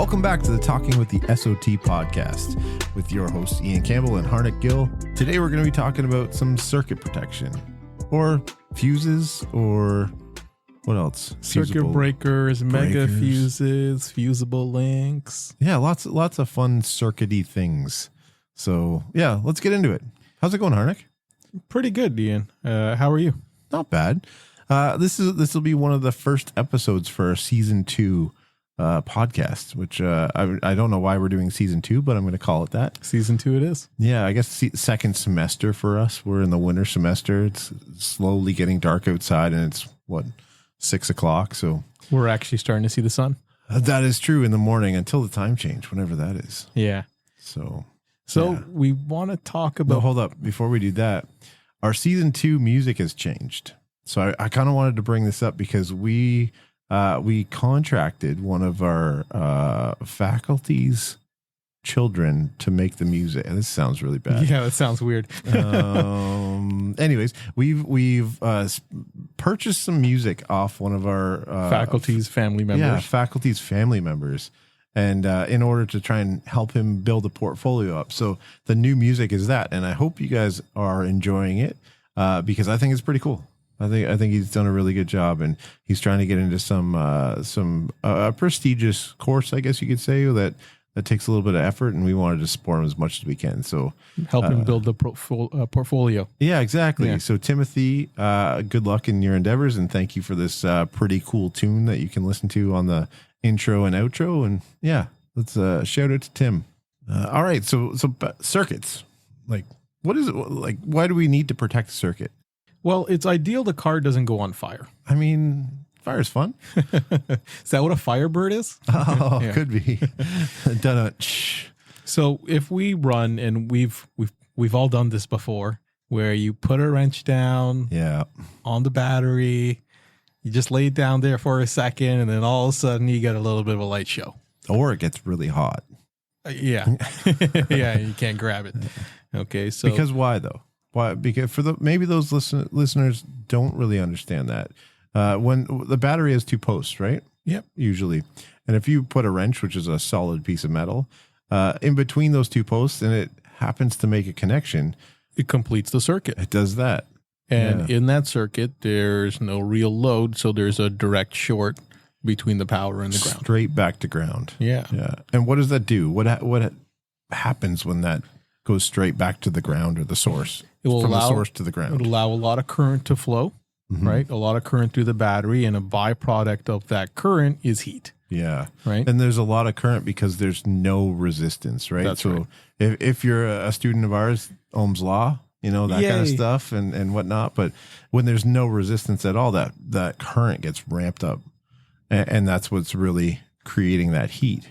Welcome back to the Talking with the SOT podcast with your hosts Ian Campbell and Harnek Gill. Today we're going to be talking about some circuit protection or fuses or what else? Circuit breakers, mega fuses, fusible links. Yeah, lots of fun circuity things. So yeah, let's get into it. How's it going, Harnek? Pretty good, Ian. How are you? Not bad. This will be one of the first episodes for our season 2 podcast, which I don't know why we're doing season 2, but I'm going to call it that. Season 2 it is. Yeah, I guess second semester for us. We're in the winter semester. It's slowly getting dark outside, and it's 6 o'clock. So we're actually starting to see the sun. That is true in the morning until the time change, whenever that is. Yeah. So yeah. We want to talk about. No, hold up. Before we do that, our season 2 music has changed. So I kind of wanted to bring this up because we contracted one of our faculty's children to make the music. And this sounds really bad. Yeah, that sounds weird. Anyways, we've purchased some music off one of our faculty's family members. Yeah, faculty's family members. And in order to try and help him build a portfolio up. So the new music is that. And I hope you guys are enjoying it because I think it's pretty cool. I think he's done a really good job, and he's trying to get into some prestigious course, I guess you could say, that takes a little bit of effort, and we wanted to support him as much as we can. So help him build the portfolio. Yeah, exactly. Yeah. So Timothy, good luck in your endeavors, and thank you for this pretty cool tune that you can listen to on the intro and outro. And yeah, let's shout out to Tim. All right, so circuits, like what is it? Like, why do we need to protect a circuit? Well, it's ideal the car doesn't go on fire. I mean, fire's fun. Is that what a Firebird is? Oh, yeah. Could be. So if we run, and we've all done this before, where you put a wrench down on the battery, you just lay it down there for a second, and then all of a sudden you get a little bit of a light show. Or it gets really hot. Yeah. Yeah, you can't grab it. Okay, so. Because why, though? Why? Because maybe those listeners don't really understand that. When the battery has 2 posts, right? Yep. Usually. And if you put a wrench, which is a solid piece of metal, in between those 2 posts, and it happens to make a connection, it completes the circuit. It does that. And in that circuit, there's no real load, so there's a direct short between the power and the ground. Straight back to ground. Yeah. Yeah. And what does that do? What happens when that goes straight back to the ground or the source? It will from allow, the source to the ground. It'll allow a lot of current to flow, right? A lot of current through the battery, and a byproduct of that current is heat. Yeah. Right. And there's a lot of current because there's no resistance, right? That's right. If you're a student of ours, Ohm's law, that kind of stuff and whatnot. But when there's no resistance at all, that current gets ramped up. And that's what's really creating that heat.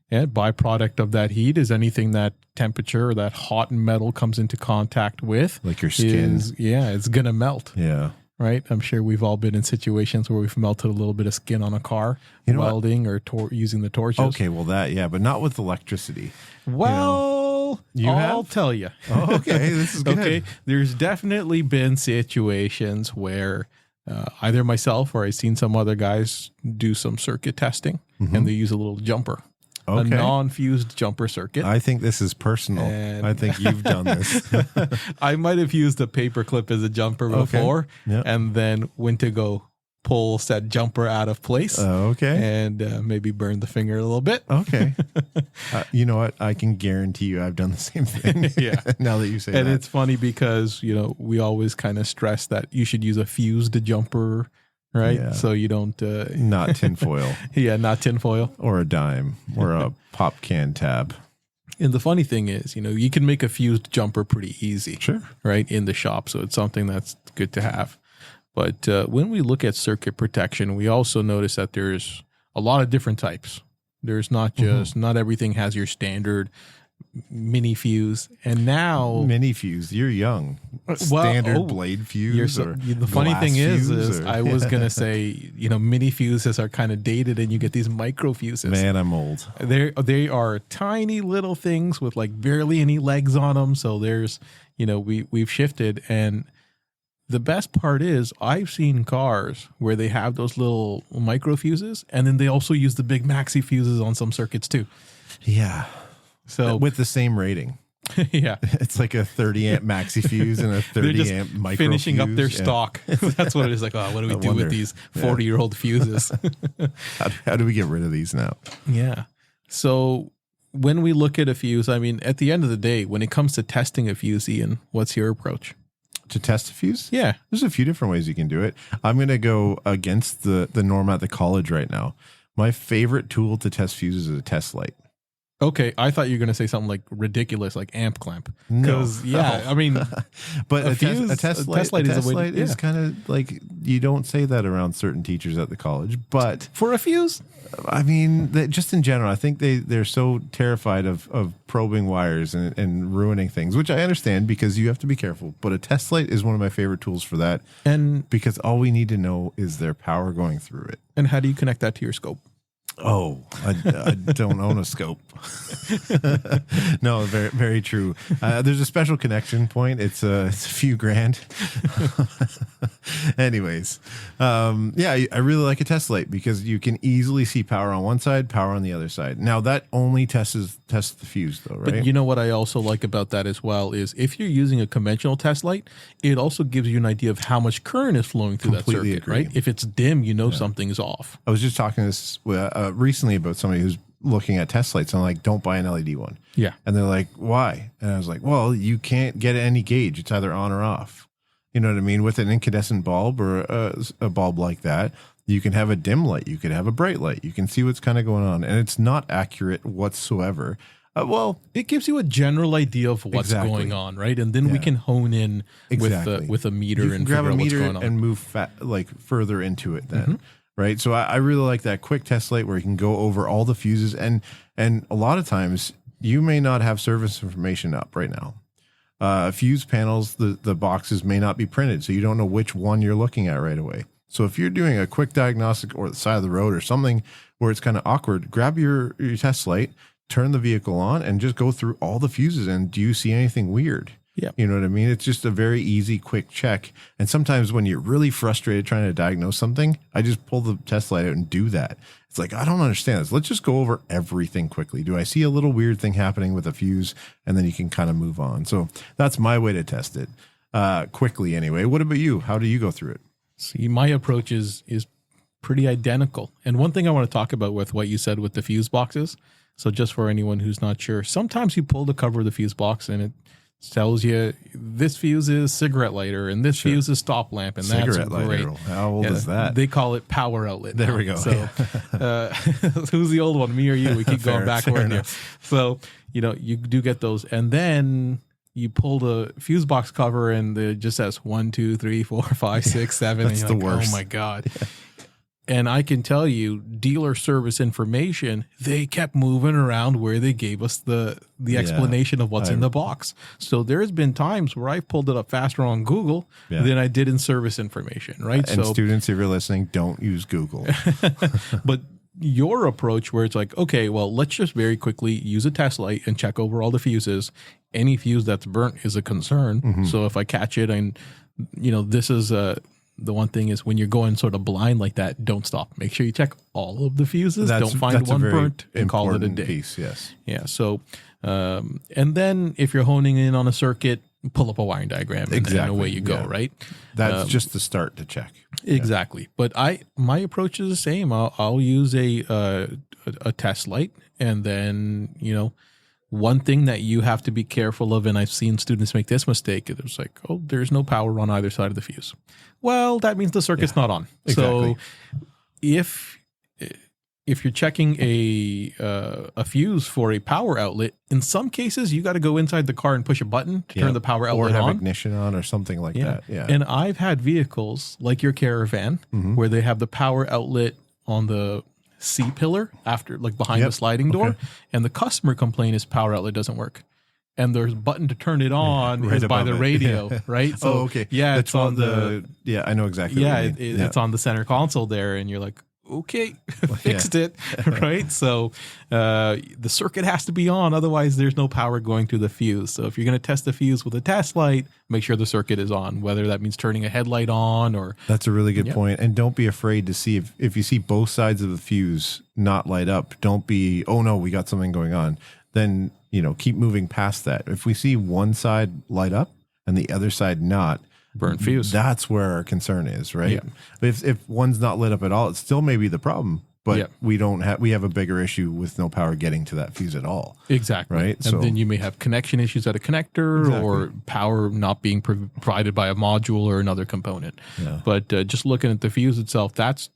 Yeah, byproduct of that heat is anything that temperature or that hot metal comes into contact with. Like your skin. It's going to melt. Yeah. Right? I'm sure we've all been in situations where we've melted a little bit of skin on a car, welding or using the torches. Okay, well but not with electricity. Well, I'll tell you. Oh, okay, this is good. Okay, there's definitely been situations where either myself or I've seen some other guys do some circuit testing, and they use a little jumper. Okay. A non-fused jumper circuit. I think this is personal. I think you've done this. I might have used a paper clip as a jumper before, and then went to go pull said jumper out of place. And maybe burn the finger a little bit. Okay. You know what? I can guarantee you I've done the same thing. Yeah. Now that you say that. And it's funny because, we always kind of stress that you should use a fused jumper, right? Yeah. So you don't... not tinfoil. Yeah, not tinfoil. Or a dime. Or a pop can tab. And the funny thing is, you can make a fused jumper pretty easy. Sure. Right? In the shop. So it's something that's good to have. But when we look at circuit protection, we also notice that there's a lot of different types. There's not just... Not everything has your standard mini fuse, and now mini fuse. You're young. Standard blade fuse. The funny thing is I was gonna say, mini fuses are kind of dated, and you get these micro fuses. Man, I'm old. They are tiny little things with like barely any legs on them. So there's, we've shifted, and The best part is I've seen cars where they have those little micro fuses, and then they also use the big maxi fuses on some circuits too. Yeah. So with the same rating. Yeah. It's like a 30 amp maxi fuse and a 30 amp micro finishing fuse. up their stock. That's what it is. Like, oh, what do we do with these 40-year-old fuses? How do we get rid of these now? Yeah. So when we look at a fuse, I mean, at the end of the day, when it comes to testing a fuse, Ian, what's your approach? To test a fuse? Yeah. There's a few different ways you can do it. I'm going to go against the norm at the college right now. My favorite tool to test fuses is a test light. Okay, I thought you were going to say something like ridiculous, like amp clamp. No. Yeah, I mean, but a test light is yeah. kind of like, you don't say that around certain teachers at the college, but for a fuse, I mean, just in general, I think they're so terrified of probing wires and ruining things, which I understand because you have to be careful. But a test light is one of my favorite tools for that, and because all we need to know is their power going through it. And how do you connect that to your scope? Oh, I don't own a scope. No, very, very true. There's a special connection point. It's a few grand. Anyways, yeah, I really like a test light because you can easily see power on one side, power on the other side. Now that only tests the fuse though, right? But you know what I also like about that as well is if you're using a conventional test light, it also gives you an idea of how much current is flowing through that circuit, agree. right? If it's dim, you know something's off. I was just talking to this recently about somebody who's looking at test lights. And I'm like, don't buy an LED one. Yeah. And they're like, why? And I was like, well, you can't get any gauge. It's either on or off. You know what I mean? With an incandescent bulb or a bulb like that, you can have a dim light. You could have a bright light. You can see what's kind of going on. And it's not accurate whatsoever. Well, it gives you a general idea of what's going on, right? And then we can hone in with a meter and grab figure a out what's meter going on. and move further into it then. Right. So I really like that quick test light where you can go over all the fuses. And a lot of times you may not have service information up right now. Fuse panels, the boxes may not be printed. So you don't know which one you're looking at right away. So if you're doing a quick diagnostic or the side of the road or something where it's kind of awkward, grab your test light, turn the vehicle on and just go through all the fuses. And do you see anything weird? Yeah. You know what I mean? It's just a very easy, quick check. And sometimes when you're really frustrated trying to diagnose something, I just pull the test light out and do that. It's like, I don't understand this. Let's just go over everything quickly. Do I see a little weird thing happening with a fuse? And then you can kind of move on. So that's my way to test it quickly anyway. What about you? How do you go through it? See, my approach is pretty identical. And one thing I want to talk about with what you said with the fuse boxes. So just for anyone who's not sure, sometimes you pull the cover of the fuse box and it tells you this fuse is cigarette lighter and this fuse is stop lamp, and cigarette that's great. Lighter. How old is that? They call it power outlet. There now. we go. So who's the old one, me or you? We keep going backward here. So you do get those, and then you pull the fuse box cover and it just says 1, 2, 3, 4, 5, 6, 7. That's and you're the like, worst. Oh my God. And I can tell you, dealer service information, they kept moving around where they gave us the explanation of what's in the box. So there's been times where I've pulled it up faster on Google than I did in service information, right? And students, if you're listening, don't use Google. But your approach where it's like, okay, well, let's just very quickly use a test light and check over all the fuses. Any fuse that's burnt is a concern. So if I catch it and, this is the one thing is when you're going sort of blind like that, don't stop. Make sure you check all of the fuses. Don't find one burnt and call it a day. Piece, yes. Yeah. So, and then if you're honing in on a circuit, pull up a wiring diagram and away you go, right? That's just the start to check. Exactly. Yeah. But my approach is the same. I'll use a test light, and then, one thing that you have to be careful of, and I've seen students make this mistake, it's like, oh, there's no power on either side of the fuse. Well, that means the circuit's not on. Exactly. So if you're checking a fuse for a power outlet, in some cases you got to go inside the car and push a button to turn the power outlet on. Or have ignition on or something like that. Yeah. And I've had vehicles like your Caravan where they have the power outlet on the C pillar after, like behind the sliding door, and the customer complaint is power outlet doesn't work. And there's a button to turn it on is by the radio, right? So, okay. Yeah, it's on the I know exactly. Yeah, it's on the center console there, and you're like, okay, fixed it, right? So the circuit has to be on, otherwise there's no power going to the fuse. So if you're going to test the fuse with a test light, make sure the circuit is on, whether that means turning a headlight on or... That's a really good point. And don't be afraid to see if you see both sides of the fuse not light up, don't be, oh no, we got something going on. Then, keep moving past that. If we see one side light up and the other side not, burnt fuse. That's where our concern is, right? Yeah. If one's not lit up at all, it still may be the problem, but we have a bigger issue with no power getting to that fuse at all. Exactly. Right. And then you may have connection issues at a connector or power not being provided by a module or another component. Yeah. But just looking at the fuse itself, that's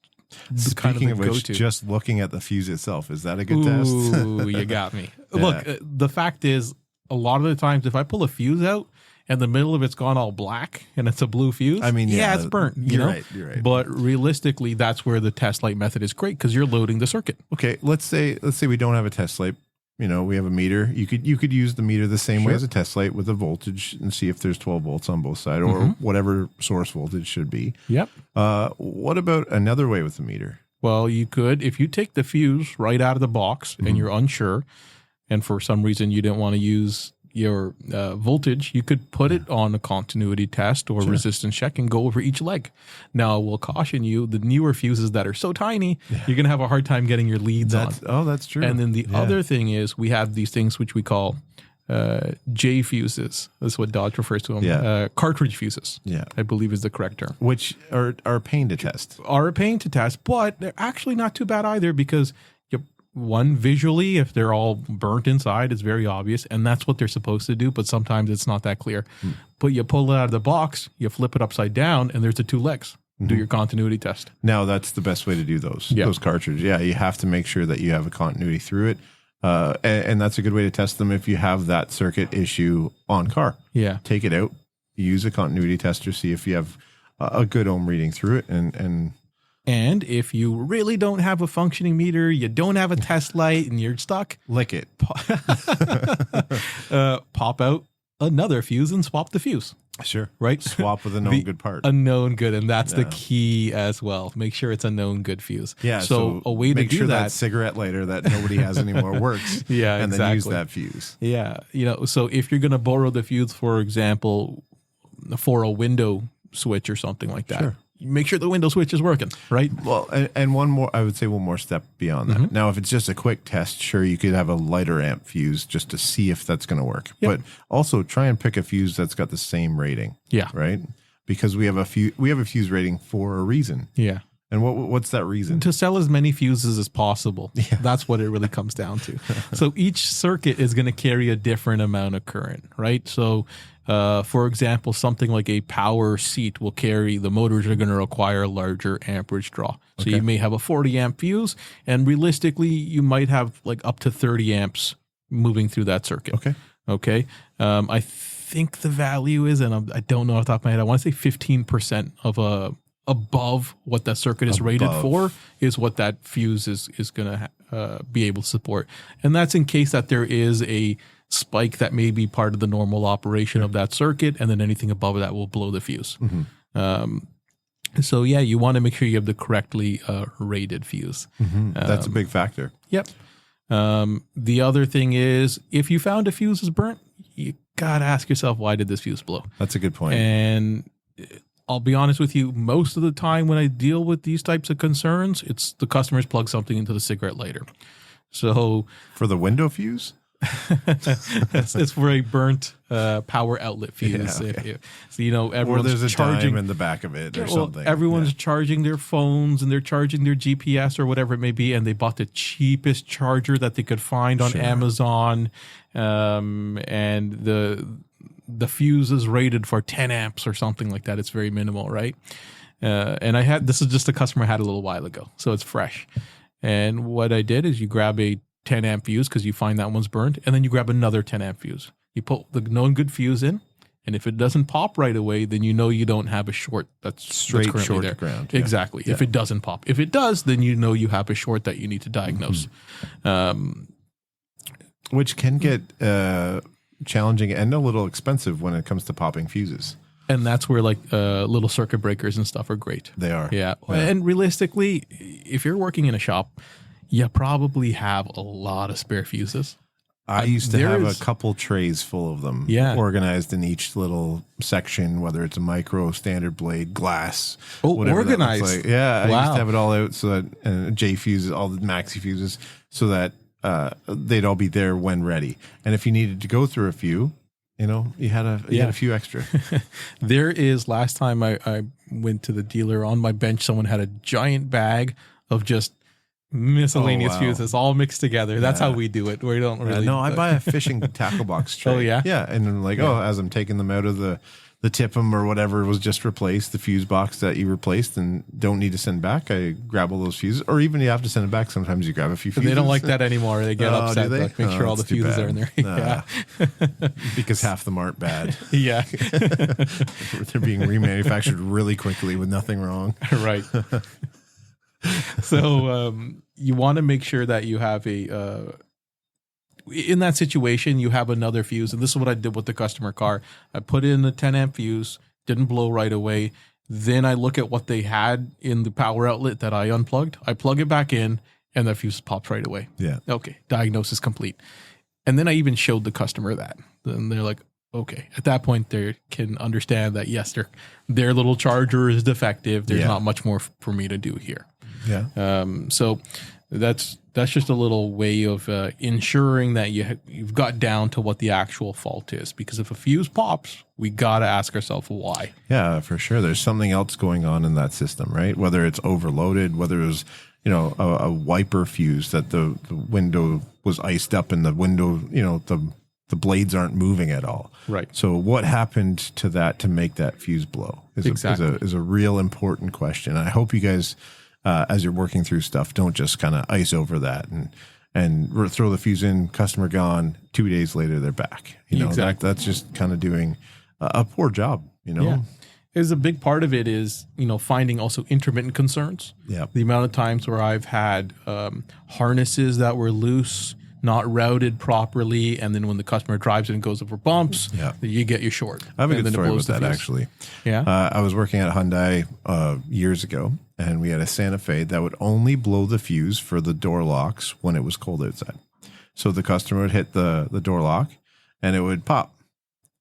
Speaking of which, just looking at the fuse itself, is that a good test? Ooh, you got me. Look, the fact is, a lot of the times, if I pull a fuse out, and the middle of it's gone all black and it's a blue fuse, I mean, it's burnt. You're right. But realistically, that's where the test light method is great because you're loading the circuit. Okay, let's say we don't have a test light. We have a meter. You could use the meter the same way as a test light with a voltage and see if there's 12 volts on both sides or whatever source voltage should be. Yep. What about another way with the meter? Well, you could, if you take the fuse right out of the box and you're unsure, and for some reason you didn't want to use your voltage, you could put it on a continuity test or resistance check and go over each leg. Now, I will caution you, the newer fuses that are so tiny, you're going to have a hard time getting your leads on. Oh, that's true. And then the other thing is we have these things which we call J fuses. That's what Dodge refers to them. Yeah. Cartridge fuses, I believe is the correct term. Which are a pain to test. Are a pain to test, but they're actually not too bad either because one, visually, if they're all burnt inside, it's very obvious, and that's what they're supposed to do, but sometimes it's not that clear. But you pull it out of the box, you flip it upside down, and there's the two legs. Do your continuity test. Now, that's the best way to do those cartridges. Yeah, you have to make sure that you have a continuity through it, and that's a good way to test them if you have that circuit issue on car. Yeah. Take it out, use a continuity tester, see if you have a good ohm reading through it, And if you really don't have a functioning meter, you don't have a test light, and you're stuck, lick it. Pop out another fuse and swap the fuse. Sure. Right? Swap with a known good part. A known good, and that's the key as well. Make sure it's a known good fuse. Yeah. So a way to do make sure that cigarette lighter that nobody has anymore works. And then use that fuse. Yeah. So if you're going to borrow the fuse, for example, for a window switch or something like that, make sure the window switch is working, right? Well, and I would say one more step beyond that. Now, if it's just a quick test, sure, you could have a lighter amp fuse just to see if that's going to work. Yep. But also try and pick a fuse that's got the same rating. Yeah. Right? Because we have a fuse rating for a reason. Yeah. And what's that reason? To sell as many fuses as possible. Yeah. That's what it really comes down to. So each circuit is going to carry a different amount of current, right? So for example, something like a power seat will carry, the motors are going to require a larger amperage draw. So you may have a 40 amp fuse, and realistically, you might have like up to 30 amps moving through that circuit. Okay. I think the value is, and I don't know off the top of my head, I want to say 15% of above what that circuit is rated for is what that fuse is going to be able to support. And that's in case that there is a spike that may be part of the normal operation of that circuit, and then anything above that will blow the fuse. So you want to make sure you have the correctly rated fuse. That's a big factor. Yep. The other thing is, if you found a fuse is burnt, you got to ask yourself, why did this fuse blow? That's a good point. And I'll be honest with you, most of the time when I deal with these types of concerns, it's the customers plug something into the cigarette lighter. So for the window fuse? it's for a burnt power outlet fuse. So, everyone's there's a charging dime in the back of it or something. Everyone's charging their phones and they're charging their GPS or whatever it may be, and they bought the cheapest charger that they could find on Amazon, and the fuse is rated for 10 amps or something like that. It's very minimal, right? And this is just a customer I had a little while ago, so it's fresh. And what I did is you grab a 10 amp fuse because you find that one's burnt, and then you grab another 10 amp fuse. You put the known good fuse in, and if it doesn't pop right away, then you don't have a short that's straight currently short there. To ground. Exactly. Yeah. If it doesn't pop. If it does, then you have a short that you need to diagnose. Which can get challenging and a little expensive when it comes to popping fuses. And that's where like little circuit breakers and stuff are great. They are. Yeah. And realistically, if you're working in a shop, you probably have a lot of spare fuses. I used to have a couple trays full of them, organized in each little section, whether it's a micro, standard blade, glass, whatever organized. Like. Yeah, I used to have it all out so that J fuses, all the maxi fuses, so that they'd all be there when ready. And if you needed to go through a few, you had a few extra. There is, last time I went to the dealer, on my bench, someone had a giant bag of just miscellaneous fuses all mixed together. That's how we do it. We don't really. No, I buy a fishing tackle box tray. Oh yeah, yeah, and then as I'm taking them out of the tip-em or whatever was just replaced, the fuse box that you replaced and don't need to send back, I grab all those fuses. Or even you have to send it back. Sometimes you grab a few fuses. They don't like that anymore. They get upset. They? Like, make sure all the fuses are in there. Yeah, because half them aren't bad. Yeah, they're being remanufactured really quickly with nothing wrong. Right. So you want to make sure that you have in that situation, you have another fuse. And this is what I did with the customer car. I put in a 10 amp fuse, didn't blow right away. Then I look at what they had in the power outlet that I unplugged. I plug it back in and the fuse pops right away. Yeah. Okay. Diagnosis complete. And then I even showed the customer that. And they're like, okay. At that point, they can understand that, yes, their little charger is defective. There's not much more for me to do here. Yeah. So that's just a little way of ensuring that you've got down to what the actual fault is. Because if a fuse pops, we got to ask ourselves why. Yeah, for sure. There's something else going on in that system, right? Whether it's overloaded, whether it was, a wiper fuse that the window was iced up and the window, the blades aren't moving at all. Right. So what happened to that to make that fuse blow is a real important question. And I hope you guys, as you're working through stuff, don't just kind of ice over that and throw the fuse in, customer gone, 2 days later they're back. That's just kind of doing a poor job, Yeah. There's a big part of it is, finding also intermittent concerns. Yeah. The amount of times where I've had harnesses that were loose, not routed properly, and then when the customer drives it and goes over bumps, you get your short. I have a good story about that, actually. Yeah. I was working at Hyundai years ago, and we had a Santa Fe that would only blow the fuse for the door locks when it was cold outside. So the customer would hit the door lock, and it would pop.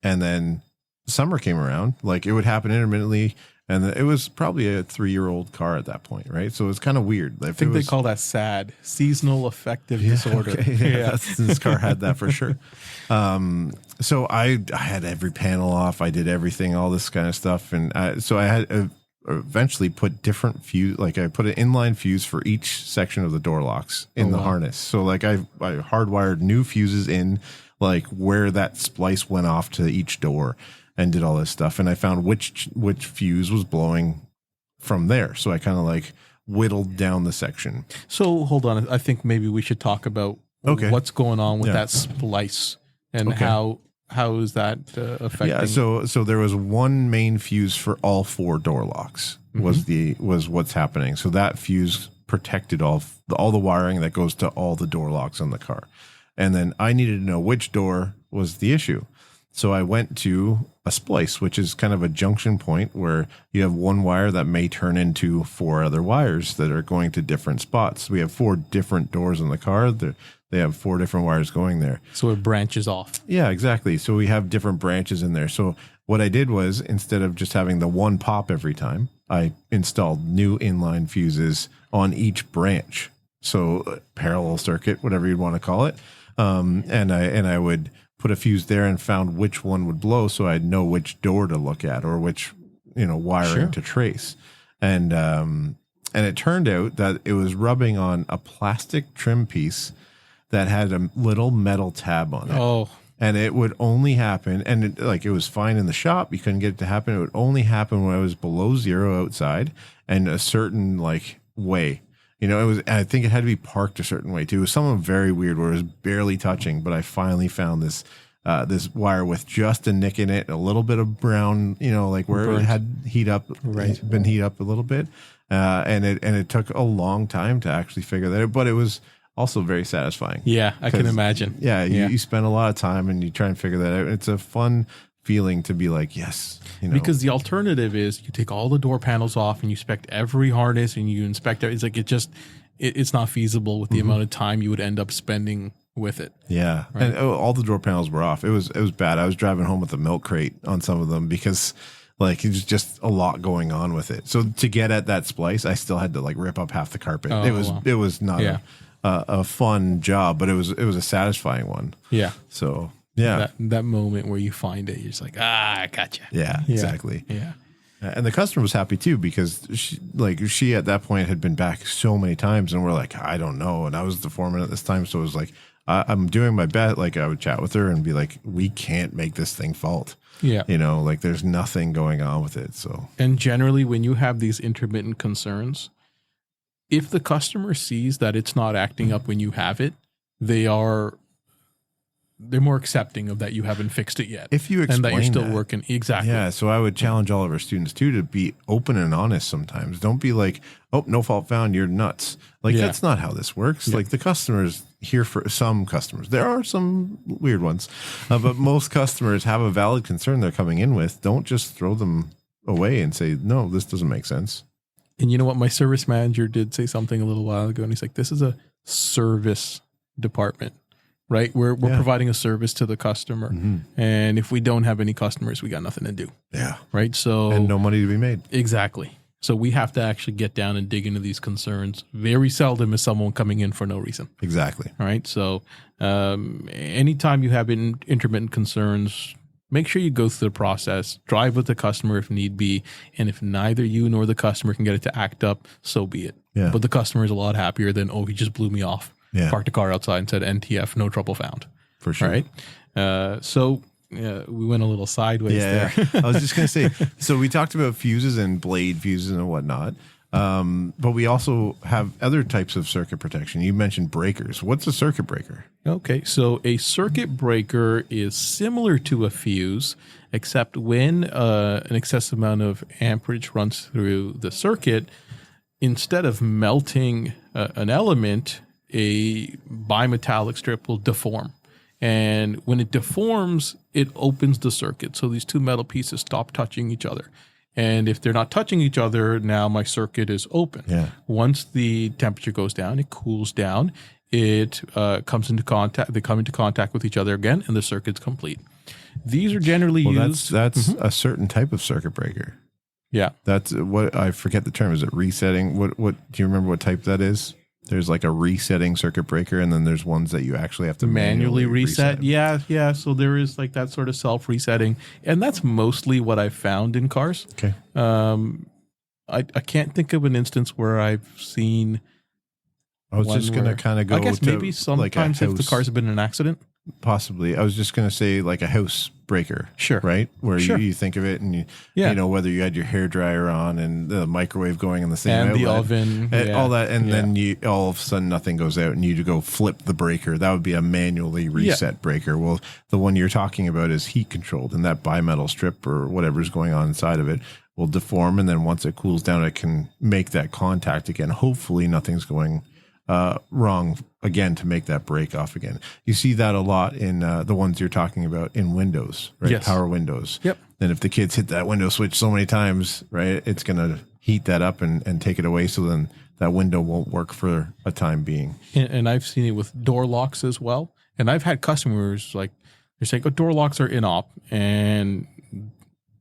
And then summer came around, like it would happen intermittently, and it was probably a 3-year-old car at that point, right? So it was kind of weird. I think they call that SAD, seasonal affective disorder. Okay. Yeah. This car had that for sure. So I had every panel off. I did everything, all this kind of stuff. And so I had eventually put different fuse, like I put an inline fuse for each section of the door locks in the harness. So like I hardwired new fuses in, like where that splice went off to each door, and did all this stuff. And I found which fuse was blowing from there. So I kind of like whittled down the section. So hold on. I think maybe we should talk about what's going on with that splice and how is that affecting? Yeah. So there was one main fuse for all 4 door locks was what's happening. So that fuse protected all the wiring that goes to all the door locks on the car. And then I needed to know which door was the issue. So I went to a splice, which is kind of a junction point where you have one wire that may turn into 4 other wires that are going to different spots. We have 4 different doors on the car. They have 4 different wires going there. So it branches off. Yeah, exactly. So we have different branches in there. So what I did was, instead of just having the one pop every time, I installed new inline fuses on each branch. So parallel circuit, whatever you'd want to call it. And I would put a fuse there and found which one would blow, so I'd know which door to look at or which wiring to trace. And it turned out that it was rubbing on a plastic trim piece that had a little metal tab on it. Oh. And it would only happen, and it was fine in the shop. You couldn't get it to happen. It would only happen when I was below 0 outside and a certain way. I think it had to be parked a certain way too. It was something very weird where it was barely touching, but I finally found this wire with just a nick in it, a little bit of brown, where burnt. It had been heat up a little bit. And it took a long time to actually figure that out, but it was also very satisfying. Yeah, I can imagine. Yeah, you spend a lot of time and you try and figure that out. It's a fun feeling to be like, yes, Because the alternative is you take all the door panels off and you inspect every harness and you inspect it. It's like it's not feasible with the amount of time you would end up spending with it. Yeah. Right? And all the door panels were off. It was bad. I was driving home with a milk crate on some of them because like it was just a lot going on with it. So to get at that splice, I still had to like rip up half the carpet. It was not a fun job, but it was a satisfying one. Yeah. So yeah, that moment where you find it, you're just like, I gotcha. Yeah, exactly. Yeah. And the customer was happy too because she at that point had been back so many times, and we're like, I don't know. And I was the foreman at this time, so it was like, I'm doing my best. Like I would chat with her and be like, we can't make this thing fault. Yeah. Like there's nothing going on with it. So, and generally when you have these intermittent concerns, if the customer sees that it's not acting up when you have it, they're more accepting of that you haven't fixed it yet. If you explain and that you're still working. Exactly. Yeah. So I would challenge all of our students too to be open and honest sometimes. Don't be like, oh, no fault found, you're nuts. Like that's not how this works. Like the customers here, for some customers, there are some weird ones, but most customers have a valid concern they're coming in with. Don't just throw them away and say, no, this doesn't make sense. And you know what? My service manager did say something a little while ago, and he's like, this is a service department. Right? We're providing a service to the customer. And if we don't have any customers, we got nothing to do. Yeah. Right? So and no money to be made. Exactly. So we have to actually get down and dig into these concerns. Very seldom is someone coming in for no reason. Exactly. All right. So anytime you have intermittent concerns, make sure you go through the process, drive with the customer if need be. And if neither you nor the customer can get it to act up, so be it. Yeah. But the customer is a lot happier than, he just blew me off. Yeah. Parked the car outside and said NTF, no trouble found. For sure. Right. So we went a little sideways there. I was just going to say, so we talked about fuses and blade fuses and whatnot. But we also have other types of circuit protection. You mentioned breakers. What's a circuit breaker? Okay. So a circuit breaker is similar to a fuse, except when an excessive amount of amperage runs through the circuit, instead of melting an element, a bimetallic strip will deform. And when it deforms, it opens the circuit. So these two metal pieces stop touching each other. And if they're not touching each other, now my circuit is open. Yeah. Once the temperature goes down, it cools down, it comes into contact, they come into contact with each other again, and the circuit's complete. These are generally used. That's a certain type of circuit breaker. Yeah. That's what, I forget the term. Is it resetting? What do you remember what type that is? There's like a resetting circuit breaker, and then there's ones that you actually have to manually reset. Yeah. So there is like that sort of self-resetting, and that's mostly what I've found in cars. Okay. I can't think of an instance where I've seen. I was just going to kind of go. I guess maybe sometimes if the cars have been in an accident. Possibly. I was just going to say like a house breaker. Sure. Right? Where you think of it and you know, whether you had your hair dryer on and the microwave going in the same and outlet, the oven. And all that. And then all of a sudden nothing goes out and you go flip the breaker. That would be a manually reset breaker. Well, the one you're talking about is heat controlled, and that bimetal strip or whatever's going on inside of it will deform. And then once it cools down, it can make that contact again. Hopefully nothing's going wrong again to make that break off again. You see that a lot in the ones you're talking about in windows, right? Yes. Power windows. Yep. And if the kids hit that window switch so many times, right, it's going to heat that up and take it away. So then that window won't work for a time being. And I've seen it with door locks as well. And I've had customers like, they're saying, door locks are in op, and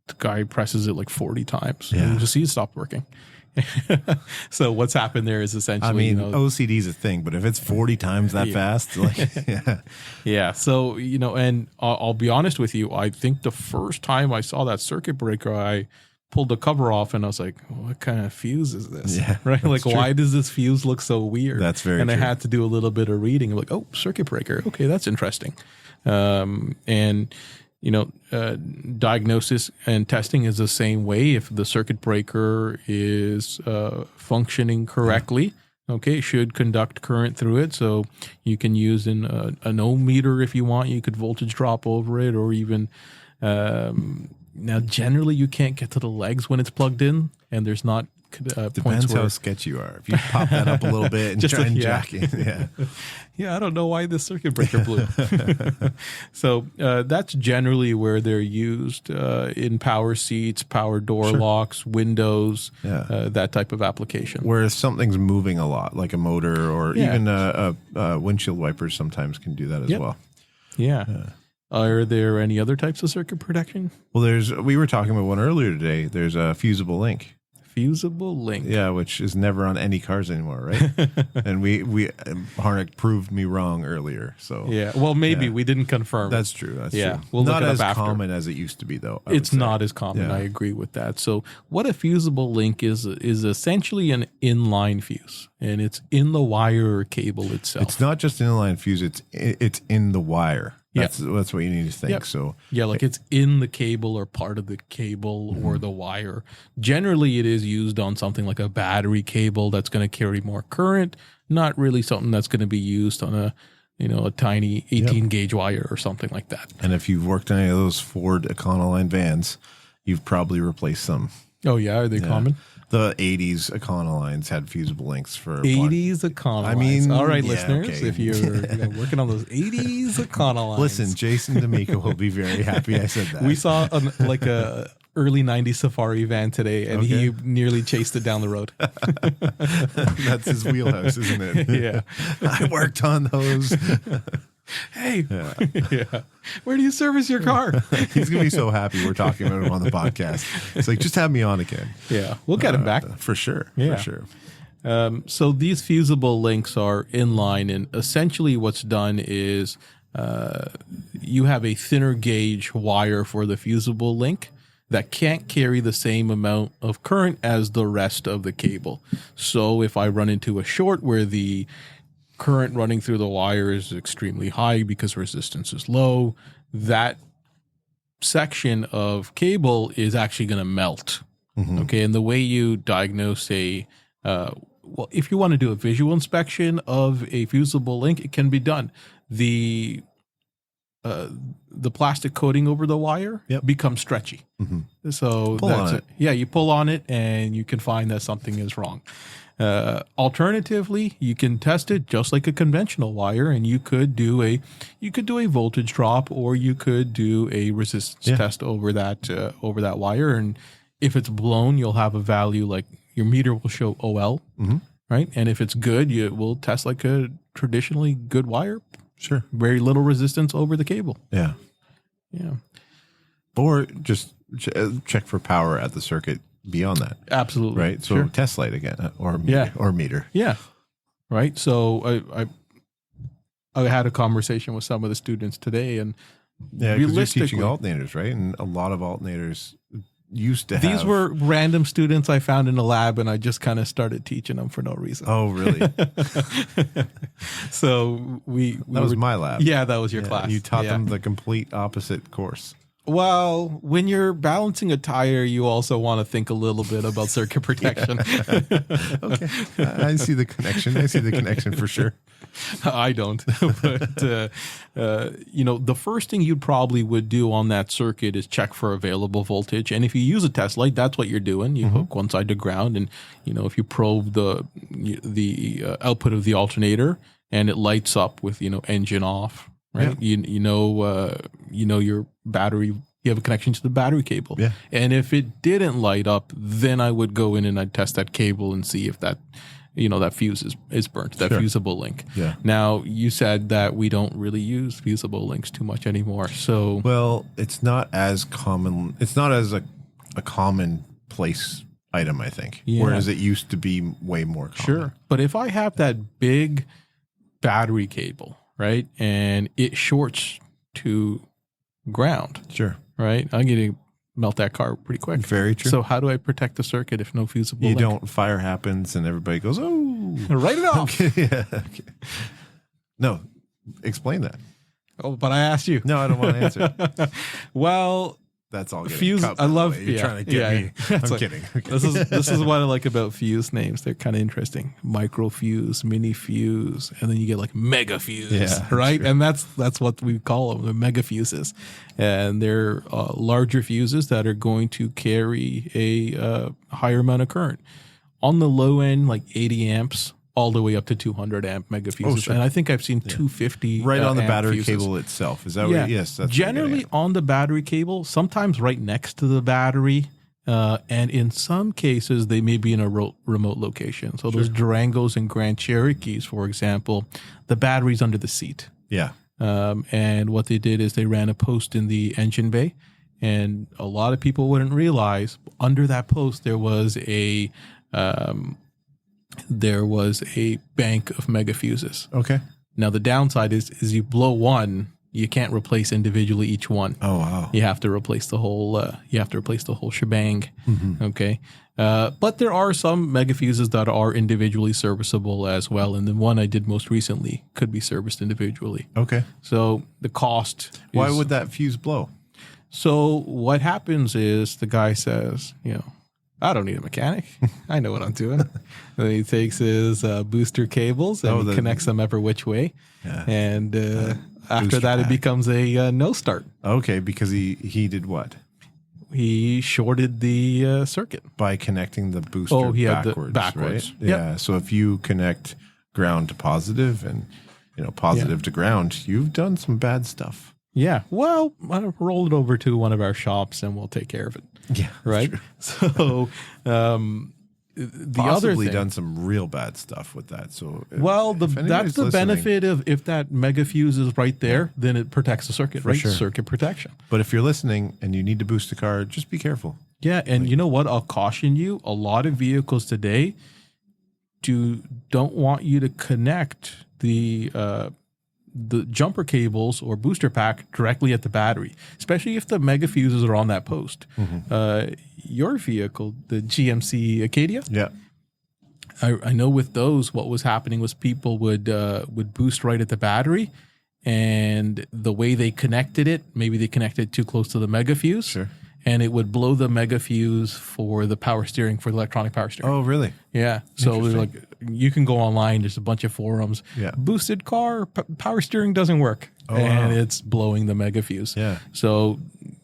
the guy presses it like 40 times. Yeah. And you just see it stop working. So what's happened there is essentially, OCD is a thing, but if it's 40 times that fast, yeah. So, and I'll be honest with you. I think the first time I saw that circuit breaker, I pulled the cover off and I was like, what kind of fuse is this? Yeah, right. Like, true. Why does this fuse look so weird? That's very And true. I had to do a little bit of reading. I'm like, circuit breaker. Okay. That's interesting. Diagnosis and testing is the same way. If the circuit breaker is functioning correctly, it should conduct current through it. So you can use an ohm meter if you want. You could voltage drop over it, or even now generally you can't get to the legs when it's plugged in, and there's not Depends points how where sketchy you are. If you pop that up a little bit and Just try and yeah. jack it, yeah. yeah, I don't know why this circuit breaker blew. So that's generally where they're used in power seats, power door locks, windows, that type of application. Where if something's moving a lot, like a motor or even windshield wipers sometimes can do that as well. Yeah. Are there any other types of circuit protection? Well, we were talking about one earlier today. There's a fusible link. Fusible link. Yeah, which is never on any cars anymore, right? And Harnek proved me wrong earlier. So yeah, well, maybe we didn't confirm. That's true. That's true. We'll not look it as up after. common as it used to be, though. It's not as common. I agree with that. So what a fusible link is essentially an inline fuse, and it's in the wire or cable itself. It's not just an inline fuse. It's in the wire. That's what you need to think. So like it's in the cable or part of the cable or the wire. Generally, it is used on something like a battery cable that's going to carry more current. Not really something that's going to be used on a tiny 18 gauge wire or something like that. And if you've worked on any of those Ford Econoline vans, you've probably replaced some. Oh yeah, are they common? The 80s Econolines had fusible links for 80s Econolines. I mean, all right, listeners, if you're working on those 80s Econolines. Listen, Jason D'Amico will be very happy I said that. We saw a early 90s Safari van today, and he nearly chased it down the road. That's his wheelhouse, isn't it? Yeah. I worked on those. Hey, where do you service your car? He's going to be so happy we're talking about him on the podcast. It's like, just have me on again. Yeah, we'll get him back. For sure. Yeah. For sure. So these fusible links are inline, and essentially what's done is you have a thinner gauge wire for the fusible link that can't carry the same amount of current as the rest of the cable. So if I run into a short where the current running through the wire is extremely high because resistance is low, that section of cable is actually going to melt. Okay, and the way you diagnose if you want to do a visual inspection of a fusible link, it can be done. The plastic coating over the wire becomes stretchy. So that's it. Yeah, you pull on it and you can find that something is wrong. Alternatively, you can test it just like a conventional wire, and you could do a voltage drop, or you could do a resistance test over that wire. And if it's blown, you'll have a value like your meter will show OL, right? And if it's good, you will test like a traditionally good wire. Sure. Very little resistance over the cable. Yeah. Yeah. Or just check for power at the circuit beyond that. Absolutely. Right. So test light again, or meter. Yeah. Right. So I had a conversation with some of the students today, and because you're teaching alternators, right? And a lot of alternators used to have. These were random students I found in the lab, and I just kind of started teaching them for no reason. Oh, really? So that was my lab. Yeah, that was your class. You taught them the complete opposite course. Well, when you're balancing a tire, you also want to think a little bit about circuit protection. Okay. I see the connection. I see the connection for sure. I don't. But, the first thing you probably would do on that circuit is check for available voltage. And if you use a test light, that's what you're doing. You hook one side to ground, and, if you probe the output of the alternator and it lights up with, engine off, right? Yeah. Your battery, you have a connection to the battery cable. Yeah. And if it didn't light up, then I would go in and I'd test that cable and see if that, that fuse is burnt, that fusible link. Yeah. Now, you said that we don't really use fusible links too much anymore. So, well, it's not as common. It's not as a commonplace item, I think. Yeah. Whereas it used to be way more common. Sure. But if I have that big battery cable, right, and it shorts to ground. Sure. Right? I'm going to melt that car pretty quick. Very true. So how do I protect the circuit if no fusible link? You don't, fire happens and everybody goes, oh. Write it off. Okay, yeah. Okay. No, explain that. Oh, but I asked you. No, I don't want to answer. Well, that's all. Fuse. I love. You're trying to get me. I'm kidding. Okay. This is what I like about fuse names. They're kind of interesting. Micro fuse, mini fuse, and then you get like mega fuse, right? True. And that's what we call them, the mega fuses, and they're larger fuses that are going to carry a higher amount of current. on the low end, like 80 amps, all the way up to 200 amp mega fuses. sure. And I think I've seen 250 Right on the amp battery fuses. cable itself. Is that what? Yes. That's Generally on the battery cable, sometimes right next to the battery. And in some cases, they may be in a remote location. So those Durangos and Grand Cherokees, for example, the battery's under the seat. Yeah. And what they did is they ran a post in the engine bay. And a lot of people wouldn't realize under that post there was a bank of mega fuses. Okay. Now the downside is you blow one, you can't replace individually each one. Oh wow! You have to replace the whole. You have to replace the whole shebang. Mm-hmm. Okay, but there are some mega fuses that are individually serviceable as well, and the one I did most recently could be serviced individually. Okay. So the cost. Why would that fuse blow? So what happens is the guy says, I don't need a mechanic. I know what I'm doing. And he takes his booster cables and he connects them every which way. Yeah. And after that, it becomes a no start. Okay, because he did what? He shorted the circuit. By connecting the booster backwards, right? Yep. Yeah. So if you connect ground to positive and positive to ground, you've done some bad stuff. Yeah. Well, I'll roll it over to one of our shops and we'll take care of it. Yeah. Right. So, the other thing, done some real bad stuff with that. So, that's the benefit of if that mega fuse is right there, then it protects the circuit, right? Sure. Circuit protection. But if you're listening and you need to boost a car, just be careful. Yeah. And you know what? I'll caution you. A lot of vehicles today don't want you to connect the jumper cables or booster pack directly at the battery, especially if the mega fuses are on that post. Mm-hmm. Your vehicle, the GMC Acadia. Yeah. I know with those, what was happening was people would boost right at the battery, and the way they connected it, maybe they connected too close to the mega fuse. Sure. And it would blow the mega fuse for the power steering, for the electronic power steering. Oh, really? Yeah. So like you can go online. There's a bunch of forums. Yeah. Boosted car power steering doesn't work, and it's blowing the mega fuse. Yeah. So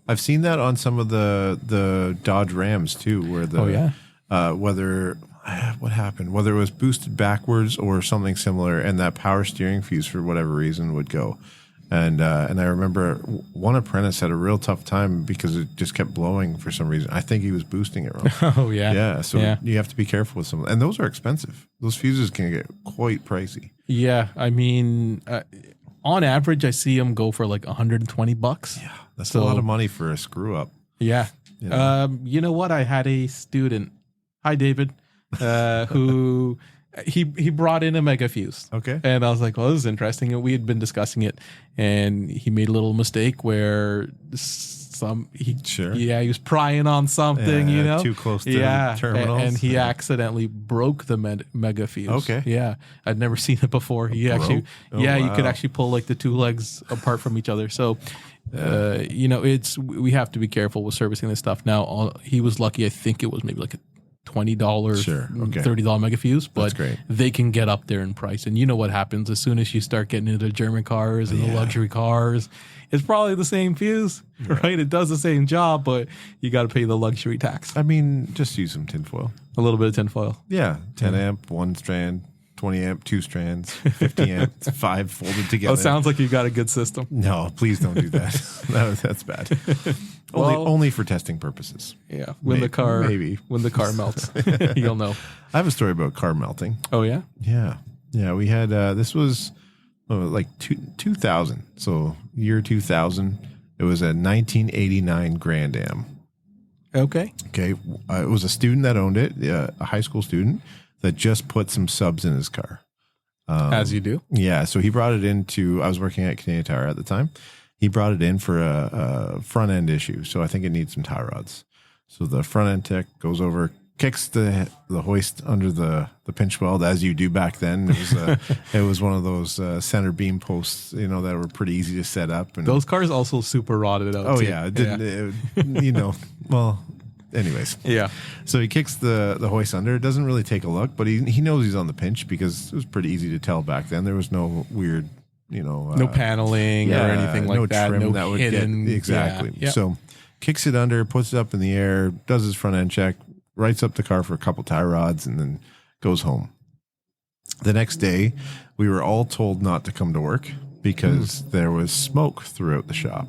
I've seen that on some of the Dodge Rams too, where what happened, whether it was boosted backwards or something similar, and that power steering fuse for whatever reason would go. And I remember one apprentice had a real tough time because it just kept blowing for some reason. I think he was boosting it wrong. Oh, yeah. Yeah. So you have to be careful with some. And those are expensive. Those fuses can get quite pricey. Yeah. I mean, on average, I see them go for like $120. Yeah. That's a lot of money for a screw up. Yeah. You know what? I had a student. Hi, David. Who... He brought in a mega fuse. Okay. And I was like, well, this is interesting. And we had been discussing it, and he made a little mistake where he was prying on something, too close to the terminals. And he accidentally broke the mega fuse. Okay. Yeah. I'd never seen it before. You could actually pull like the two legs apart from each other. So, we have to be careful with servicing this stuff. Now, he was lucky. I think it was maybe like a $20, $30 mega fuse, but they can get up there in price. And you know what happens as soon as you start getting into German cars and the luxury cars, it's probably the same fuse, right? It does the same job, but you got to pay the luxury tax. I mean, just use some tinfoil. A little bit of tinfoil. Yeah, 10 amp, one strand, 20 amp, two strands, 50 amp, 5 folded together. Oh, sounds like you've got a good system. No, please don't do that. That's bad. Only for testing purposes. Yeah, when the car melts, you'll know. I have a story about car melting. Oh yeah, yeah. We had this was like 2000. So year 2000. It was a 1989 Grand Am. Okay. It was a student that owned it, a high school student that just put some subs in his car. As you do. Yeah. So he brought it into. I was working at Canadian Tire at the time. He brought it in for a front end issue. So I think it needs some tie rods. So the front end tech goes over, kicks the hoist under the pinch weld, as you do back then. It was one of those center beam posts, that were pretty easy to set up. And those cars also super rotted out. Oh too. Yeah, it didn't. Well, anyways. Yeah. So he kicks the hoist under. It doesn't really take a look, but he knows he's on the pinch because it was pretty easy to tell back then. There was no weird. No paneling or anything like that. Trim no that would hidden. Exactly. Yeah. So kicks it under, puts it up in the air, does his front end check, writes up the car for a couple tie rods, and then goes home. The next day, we were all told not to come to work because there was smoke throughout the shop.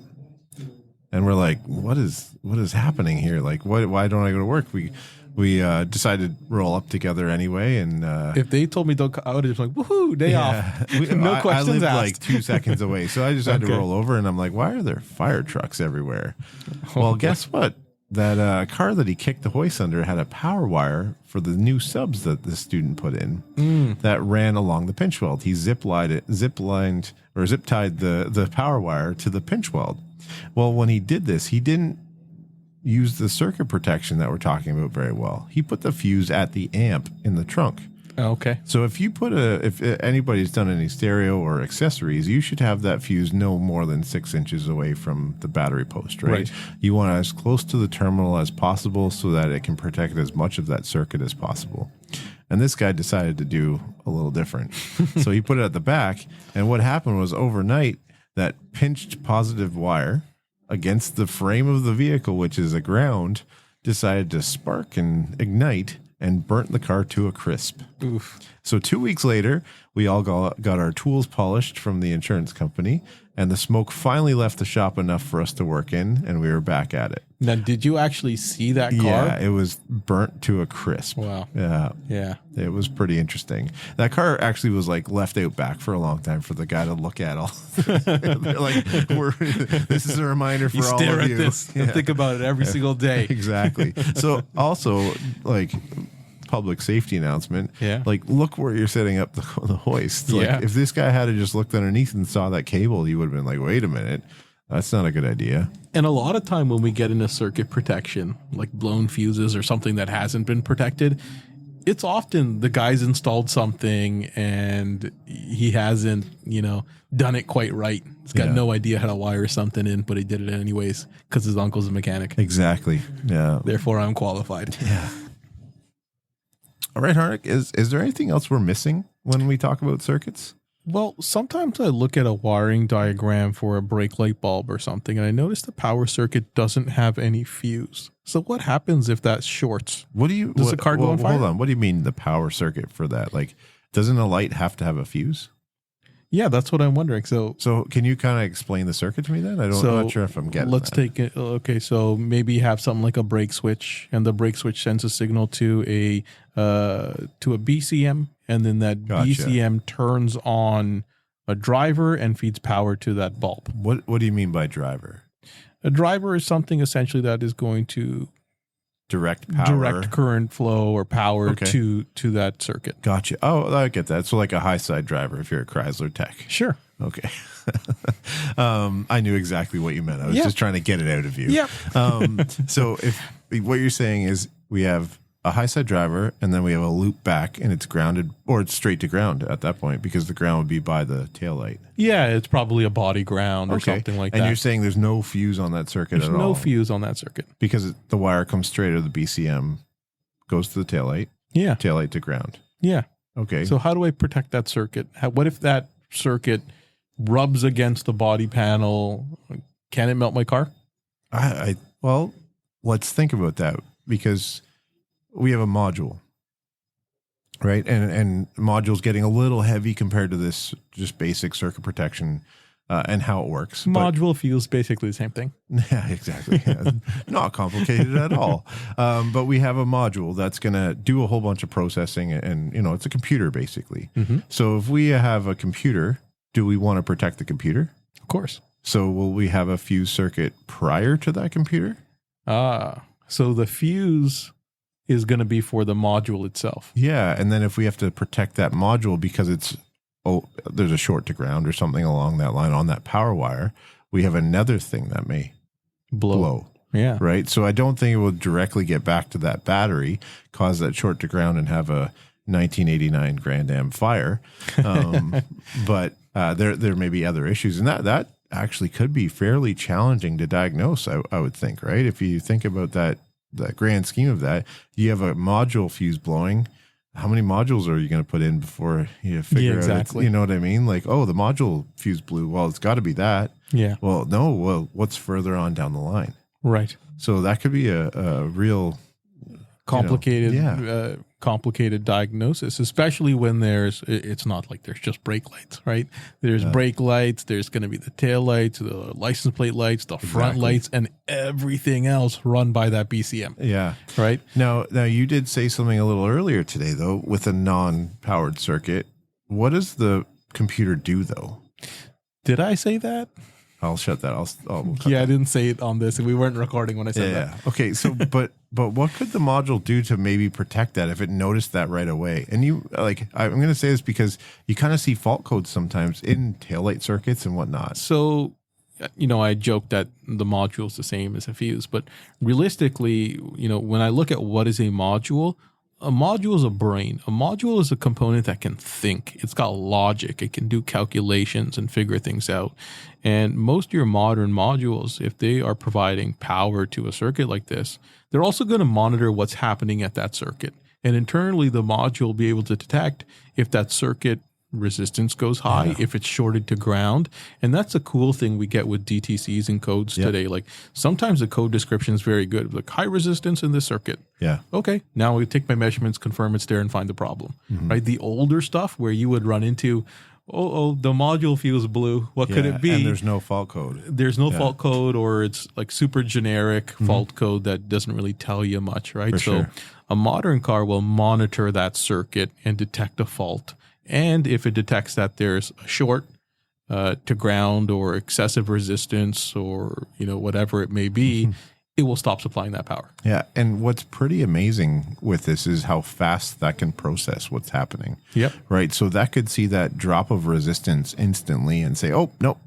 And we're like, what is happening here? Like, why don't I go to work? We decided to roll up together anyway. And if they told me don't, I would have just like, woohoo, day off. No questions I lived asked. like 2 seconds away. So I just had to roll over, and I'm like, why are there fire trucks everywhere? Well, guess what? That car that he kicked the hoist under had a power wire for the new subs that the student put in that ran along the pinch weld. He zip tied the power wire to the pinch weld. Well, when he did this, he didn't use the circuit protection that we're talking about very well. He put the fuse at the amp in the trunk. Okay. So if anybody's done any stereo or accessories, you should have that fuse no more than 6 inches away from the battery post, right? You want it as close to the terminal as possible so that it can protect as much of that circuit as possible. And this guy decided to do a little different. So he put it at the back, and what happened was overnight, that pinched positive wire against the frame of the vehicle, which is a ground, decided to spark and ignite and burnt the car to a crisp. Oof. So 2 weeks later, we all got our tools polished from the insurance company, and the smoke finally left the shop enough for us to work in, and we were back at it. Now, did you actually see that car? Yeah, it was burnt to a crisp. Wow. Yeah. It was pretty interesting. That car actually was like left out back for a long time for the guy to look at all. They're like, this is a reminder for all of you. Stare at this and think about it every single day. Exactly. So also, like, public safety announcement. Yeah. Like, look where you're setting up the hoist. Like, Yeah. if this guy had just looked underneath and saw that cable, he would have been like, wait a minute. That's not a good idea. And a lot of time when we get into circuit protection, like blown fuses or something that hasn't been protected, it's often the guy's installed something and he hasn't, done it quite right. He's got no idea how to wire something in, but he did it anyways because his uncle's a mechanic. Exactly. Yeah. Therefore, I'm qualified. Yeah. All right, Harnek, is there anything else we're missing when we talk about circuits? Well, sometimes I look at a wiring diagram for a brake light bulb or something, and I notice the power circuit doesn't have any fuse. So what happens if that shorts? Does the car go on fire? Hold on. What do you mean the power circuit for that? Like, doesn't a light have to have a fuse? Yeah, that's what I'm wondering. So can you kind of explain the circuit to me then? I'm not sure if I'm getting Let's that. take it. Okay, so maybe you have something like a brake switch, and the brake switch sends a signal to a BCM, and then that BCM turns on a driver and feeds power to that bulb. What do you mean by driver? A driver is something essentially that is going to direct current flow or power to that circuit. Gotcha. Oh, I get that. So like a high side driver if you're a Chrysler tech. Sure. Okay. I knew exactly what you meant. I was just trying to get it out of you. Yeah. So if what you're saying is we have a high side driver and then we have a loop back and it's grounded, or it's straight to ground at that point because the ground would be by the taillight. Yeah, it's probably a body ground or something like that. And you're saying there's no fuse on that circuit There's at all? no fuse on that circuit. Because the wire comes straight out of the BCM, goes to the taillight. Yeah. Taillight to ground. Yeah. Okay. So how do I protect that circuit? What if that circuit rubs against the body panel? Can it melt my car? Well, let's think about that because we have a module, right? And module's getting a little heavy compared to this just basic circuit protection and how it works. Module fuse, basically the same thing. Yeah, exactly. Yeah. Not complicated at all. But we have a module that's going to do a whole bunch of processing and, it's a computer basically. Mm-hmm. So if we have a computer, do we want to protect the computer? Of course. So will we have a fuse circuit prior to that computer? So the fuse is going to be for the module itself. Yeah, and then if we have to protect that module because there's a short to ground or something along that line on that power wire, we have another thing that may blow. Yeah. Right? So I don't think it will directly get back to that battery, cause that short to ground and have a 1989 Grand Am fire. But there may be other issues. And that actually could be fairly challenging to diagnose, I would think, right? If you think about that grand scheme of that, you have a module fuse blowing. How many modules are you going to put in before you figure out? You know what I mean? Like, the module fuse blew. Well, it's got to be that. Yeah. Well, no. Well, what's further on down the line? Right. So that could be a real complicated, yeah. Complicated diagnosis, especially when it's not like there's just brake lights, right? There's brake lights, there's going to be the tail lights, the license plate lights, the front lights, and everything else run by that BCM. Yeah. Right. Now you did say something a little earlier today, though, with a non-powered circuit. What does the computer do, though? Did I say that? I'll shut that. Yeah, I didn't say it on this. We weren't recording when I said that. Yeah. Okay. So, but what could the module do to maybe protect that if it noticed that right away? And I'm going to say this because you kind of see fault codes sometimes in taillight circuits and whatnot. So, I joked that the module is the same as a fuse, but realistically, when I look at what is a module is a brain. A module is a component that can think. It's got logic. It can do calculations and figure things out. And most of your modern modules, if they are providing power to a circuit like this, they're also going to monitor what's happening at that circuit. And internally, the module will be able to detect if that circuit resistance goes high, if it's shorted to ground. And that's a cool thing we get with DTCs and codes today. Like sometimes the code description is very good, like high resistance in this circuit. Yeah. Okay. Now we take my measurements, confirm it's there, and find the problem. Right. The older stuff where you would run into, the module fuse blew. What could it be? And there's no fault code. There's no fault code, or it's like super generic fault code that doesn't really tell you much, right? For so sure. A modern car will monitor that circuit and detect a fault. And if it detects that there's a short to ground or excessive resistance or, whatever it may be, it will stop supplying that power. Yeah. And what's pretty amazing with this is how fast that can process what's happening. Yep. Right. So that could see that drop of resistance instantly and say, oh, no,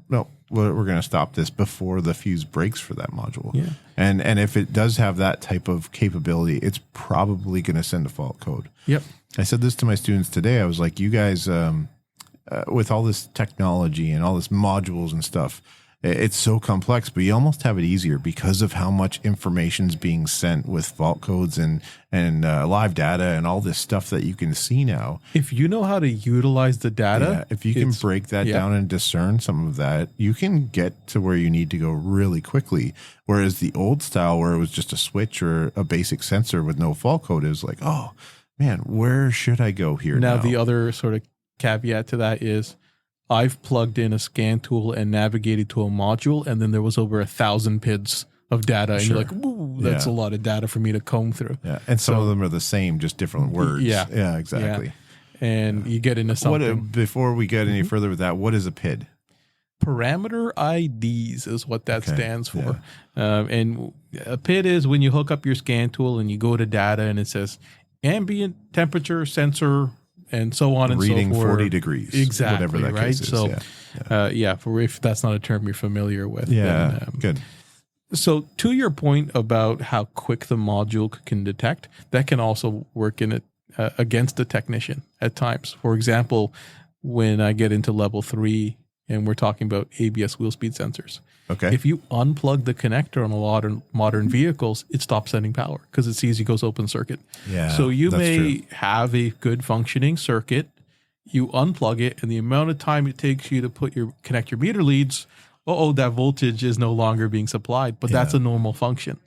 we're going to stop this before the fuse breaks for that module. Yeah. And if it does have that type of capability, it's probably going to send a fault code. Yep. I said this to my students today. I was like, you guys, with all this technology and all this modules and stuff, it's so complex, but you almost have it easier because of how much information's being sent with fault codes and live data and all this stuff that you can see now. If you know how to utilize the data, if you can break that down and discern some of that, you can get to where you need to go really quickly. Whereas the old style, where it was just a switch or a basic sensor with no fault code, is like, oh man, where should I go here now? Now, the other sort of caveat to that is, I've plugged in a scan tool and navigated to a module, and then there was over 1,000 PIDs of data, and you're like, ooh, that's a lot of data for me to comb through. Yeah, and some of them are the same, just different words. Yeah, exactly. Yeah. And you get into something. Before we get any further with that, what is a PID? Parameter IDs is what that stands for. Yeah. And a PID is when you hook up your scan tool and you go to data, and it says ambient temperature sensor, and so on and so forth. Reading 40 degrees. Exactly. Whatever that right. case is. So, for if that's not a term you're familiar with. Yeah. Then, good. So, to your point about how quick the module can detect, that can also work in it against the technician at times. For example, when I get into level 3 and we're talking about ABS wheel speed sensors. Okay. If you unplug the connector on a lot of modern vehicles, it stops sending power because it sees you goes open circuit. Yeah. So you may have a good functioning circuit, you unplug it, and the amount of time it takes you to connect your meter leads, that voltage is no longer being supplied, but that's a normal function.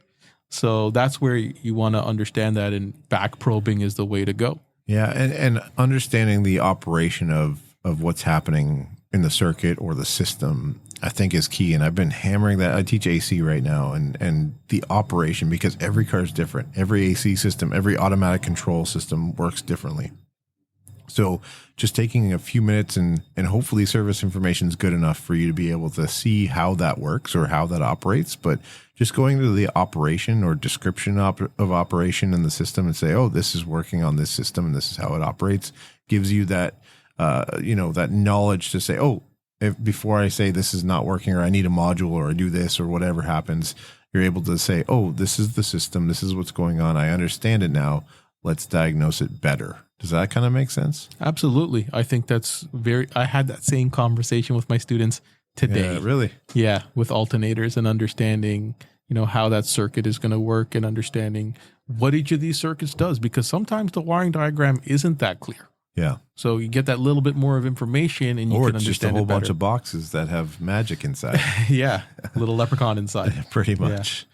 So that's where you want to understand that, and back probing is the way to go. Yeah, and understanding the operation of what's happening in the circuit or the system, I think, is key. And I've been hammering that. I teach AC right now, and the operation, because every car is different. Every AC system, every automatic control system works differently. So just taking a few minutes and hopefully service information is good enough for you to be able to see how that works or how that operates. But just going to the operation or description of operation in the system and say, oh, this is working on this system and this is how it operates, gives you that that knowledge to say, oh, if before I say this is not working or I need a module or I do this or whatever happens, you're able to say, oh, this is the system. This is what's going on. I understand it now. Let's diagnose it better. Does that kind of make sense? Absolutely. I think that's I had that same conversation with my students today. Yeah, really? Yeah, with alternators and understanding, how that circuit is going to work and understanding what each of these circuits does, because sometimes the wiring diagram isn't that clear. Yeah. So you get that little bit more of information and you can understand it better. Or it's just a whole bunch of boxes that have magic inside. Yeah. A little leprechaun inside. Pretty much.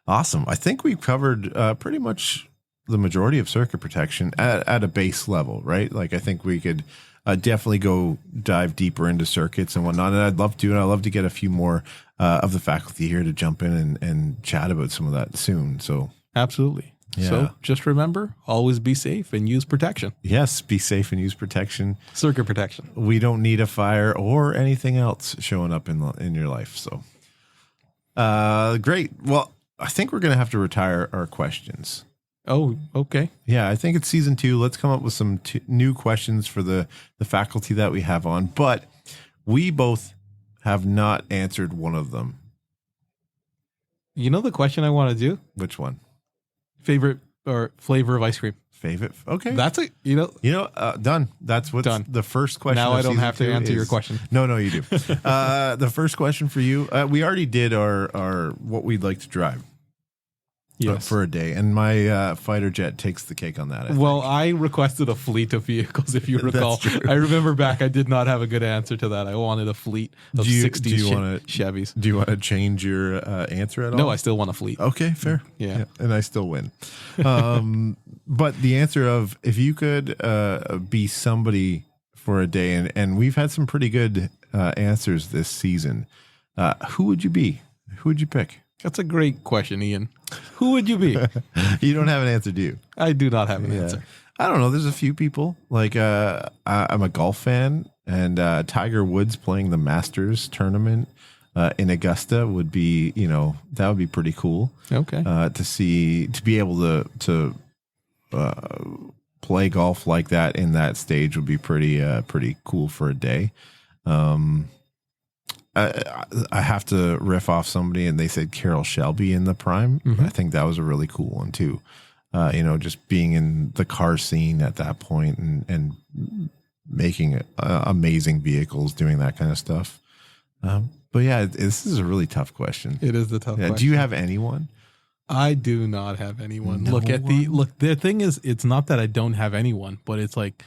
Yeah. Awesome. I think we've covered pretty much the majority of circuit protection at a base level, right? Like I think we could definitely go dive deeper into circuits and whatnot. And I'd love to, and I'd love to get a few more of the faculty here to jump in and chat about some of that soon. So absolutely. Yeah. So just remember, always be safe and use protection. Yes, be safe and use protection. Circuit protection. We don't need a fire or anything else showing up in your life. So great. Well, I think we're going to have to retire our questions. Oh, okay. Yeah, I think it's season 2. Let's come up with some new questions for the faculty that we have on. But we both have not answered one of them. You know the question I want to do? Which one? Favorite or flavor of ice cream? Favorite? Okay. That's it. Done. That's what's done. The first question. Now I don't have to answer your question. No, you do. The first question for you, we already did our what we'd like to drive. Yes. For a day, and my fighter jet takes the cake on that. I requested a fleet of vehicles, if you recall. I remember back, I did not have a good answer to that. I wanted a fleet of 60 Chevys. Do you want to change your answer at all? No, I still want a fleet. Okay, fair. Yeah. And I still win. But the answer of if you could be somebody for a day, and we've had some pretty good answers this season, who would you be? Who would you pick? That's a great question, Ian. Who would you be? You don't have an answer, do you? I do not have an answer. I don't know. There's a few people. Like I'm a golf fan, and Tiger Woods playing the Masters tournament in Augusta would be, that would be pretty cool. Okay. To be able to play golf like that in that stage would be pretty cool for a day. I have to riff off somebody, and they said Carroll Shelby in the prime. Mm-hmm. I think that was a really cool one too. Just being in the car scene at that point and making amazing vehicles, doing that kind of stuff. But yeah, this is a really tough question. It is the tough question. Do you have anyone? I do not have anyone. No The thing is, it's not that I don't have anyone, but it's like,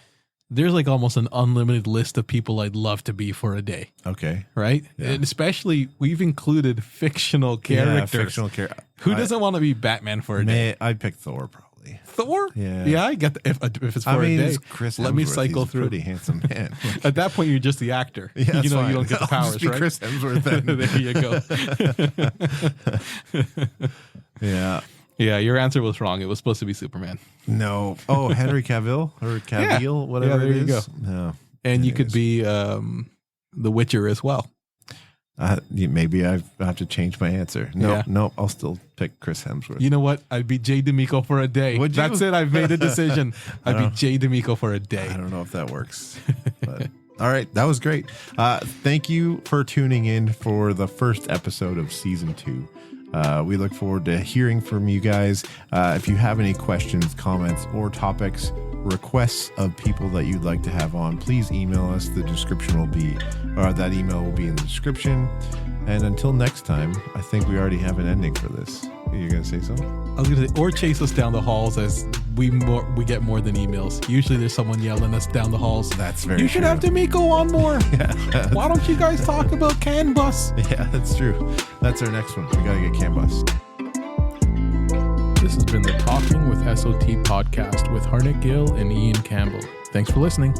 there's like almost an unlimited list of people I'd love to be for a day. Okay. Right? Yeah. And especially, we've included fictional characters. Yeah, fictional character. Who doesn't want to be Batman for a day? I'd pick Thor probably. Thor? Yeah. Yeah, I get if it's for a day. It's Chris let me Hemsworth. cycle He's through. a pretty handsome man. At that point, you're just the actor. Yeah, that's fine. You don't get the I'll powers, just be right? Chris Hemsworth then. There you go. Yeah. Yeah, your answer was wrong. It was supposed to be Superman. No. Oh, Henry Cavill or Cavill, whatever there it you is. go. No. And you could be The Witcher as well. Maybe I have to change my answer. No, I'll still pick Chris Hemsworth. You know what? I'd be Jay D'Amico for a day. Would you? That's it. I've made a decision. I'd be Jay D'Amico for a day. I don't know if that works. But all right, that was great. Thank you for tuning in for the first episode of season 2. We look forward to hearing from you guys. If you have any questions, comments, or topics, requests of people that you'd like to have on, please email us. That email will be in the description. And until next time, I think we already have an ending for this. You're going to say something? I was going to say, or chase us down the halls as we get more than emails. Usually there's someone yelling us down the halls. That's very You should true. have D'Amico on more. Yeah. Why don't you guys talk about CAN bus? Yeah, that's true. That's our next one. We got to get CAN bus. This has been the Talking with SOT podcast with Harnek Gill and Ian Campbell. Thanks for listening.